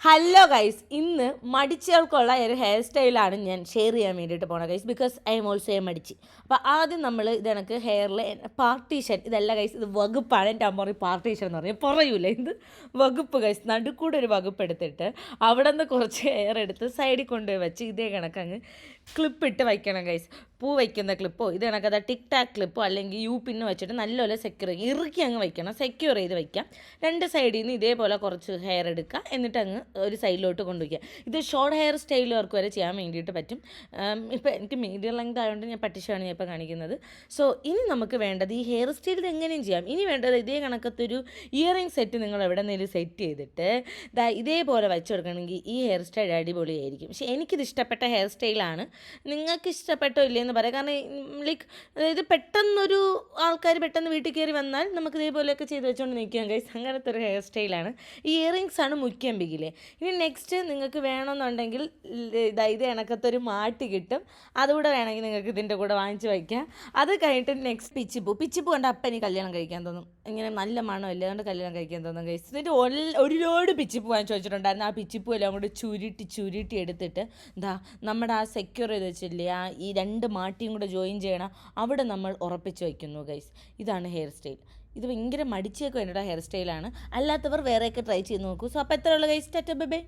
Hello guys, ഇന്ന് മടിച്ചുകൾക്കുള്ള ഒരു hair സ്റ്റൈലാണ് ഞാൻ ഷെയർ ചെയ്യാൻ വേണ്ടിയിട്ട് പോണത് guys. Because I am also A മടിച്ച്. അപ്പോൾ ആദ്യം നമ്മൾ ഇതെനിക്ക് ഹെയറിൽ പാർട്ടീഷൻ, ഇതല്ല ഗൈസ്, ഇത് വകുപ്പാണ്. എൻ്റെ അമ്മ പറയും പാർട്ടീഷൻ എന്ന് പറയും, പറയൂല, ഇത് വകുപ്പ് ഗൈസ്. നടുക്കൂടെ ഒരു വകുപ്പ് എടുത്തിട്ട് അവിടെ നിന്ന് കുറച്ച് ഹെയർ എടുത്ത് സൈഡിൽ കൊണ്ടുപോയി വെച്ച് ഇതേ കണക്ക് അങ്ങ് ക്ലിപ്പിട്ട് വയ്ക്കണം ഗൈസ്. പൂ വയ്ക്കുന്ന ക്ലിപ്പോ ഇത് കണക്കത് ടിക് ടാക് ക്ലിപ്പോ അല്ലെങ്കിൽ യു പിന്ന് വെച്ചിട്ട് നല്ലപോലെ ഇറുക്കി അങ്ങ് വയ്ക്കണം, സെക്യൂർ ചെയ്ത് വയ്ക്കാം. രണ്ട് സൈഡിൽ നിന്ന് ഇതേപോലെ കുറച്ച് ഹെയർ എടുക്കുക, എന്നിട്ട് അങ്ങ് ഒരു സൈഡിലോട്ട് കൊണ്ടുവയ്ക്കുക. ഇത് ഷോർട്ട് ഹെയർ സ്റ്റൈലുകാർക്ക് വരെ ചെയ്യാൻ വേണ്ടിയിട്ട് പറ്റും. ഇപ്പോൾ എനിക്ക് മീഡിയം ലെങ്ത് ആയതുകൊണ്ട് ഞാൻ പട്ടിഷാണ് ഞാൻ ഇപ്പോൾ കാണിക്കുന്നത്. സോ ഇനി നമുക്ക് വേണ്ടത് ഈ ഹെയർ സ്റ്റൈൽ ഇത് എങ്ങനെയും ചെയ്യാം. ഇനി വേണ്ടത് ഇതേ കണക്കത്തൊരു ഇയറിംഗ് സെറ്റ് നിങ്ങൾ എവിടെ നിന്നെങ്കിലും സെറ്റ് ചെയ്തിട്ട് ഇതേപോലെ വെച്ച് കൊടുക്കണമെങ്കിൽ ഈ ഹെയർ സ്റ്റൈൽ അടിപൊളിയായിരിക്കും. പക്ഷേ എനിക്കിത് ഇഷ്ടപ്പെട്ട ഹെയർ സ്റ്റൈലാണ്. നിങ്ങൾക്ക് ഇഷ്ടപ്പെട്ടോ ഇല്ലയെന്ന് പറയാം. കാരണം ലൈക്ക് അതായത് പെട്ടെന്നൊരു ആൾക്കാർ പെട്ടെന്ന് വീട്ടിൽ കയറി വന്നാൽ നമുക്ക് ഇതേപോലെയൊക്കെ ചെയ്ത് വെച്ചുകൊണ്ട് നിൽക്കാം ഗൈസ്. അങ്ങനത്തെ ഒരു ഹെയർ സ്റ്റൈലാണ്. ഈ ഇയറിങ്സ് ആണ് മുഖ്യം ബിഗിലെ. ഇനി നെക്സ്റ്റ് നിങ്ങൾക്ക് വേണമെന്നുണ്ടെങ്കിൽ ഇത് കണക്കത്തൊരു മാട്ടി കിട്ടും, അതുകൂടെ വേണമെങ്കിൽ നിങ്ങൾക്ക് ഇതിൻ്റെ കൂടെ വാങ്ങിച്ച് വയ്ക്കാം. അത് കഴിഞ്ഞിട്ട് നെക്സ്റ്റ് പിച്ചിപ്പൂ കണ്ട അപ്പം എനിക്ക് കല്യാണം കഴിക്കാൻ തോന്നും. ഇങ്ങനെ നല്ല മണമില്ല, അതുകൊണ്ട് കല്യാണം കഴിക്കാൻ തോന്നും ഗൈസ്. എന്നിട്ട് ഒരുപാട് പിച്ചിപ്പൂ വാങ്ങിച്ച് വെച്ചിട്ടുണ്ടായിരുന്നു. ആ പിച്ചിപ്പൂ എല്ലാം കൂടി ചുരുട്ടി എടുത്തിട്ട് നമ്മുടെ ആ സെക്യൂർ ചെയ്ത് വെച്ചില്ലേ, ഈ രണ്ട് മാട്ടിയും കൂടെ ജോയിൻ ചെയ്യണം, അവിടെ നമ്മൾ ഉറപ്പിച്ച് വയ്ക്കുന്നു ഗൈസ്. ഇതാണ് ഹെയർ സ്റ്റൈൽ. ഇത് ഭയങ്കര മടിച്ചൊക്കെ വേണ്ടിയിട്ട് ഹെയർ സ്റ്റൈലാണ്. അല്ലാത്തവർ വേറെയൊക്കെ ട്രൈ ചെയ്ത് നോക്കൂ. സോ അപ്പോൾ എത്രയുള്ള ഗൈസ്, ടാറ്റാ ബൈ ബൈ.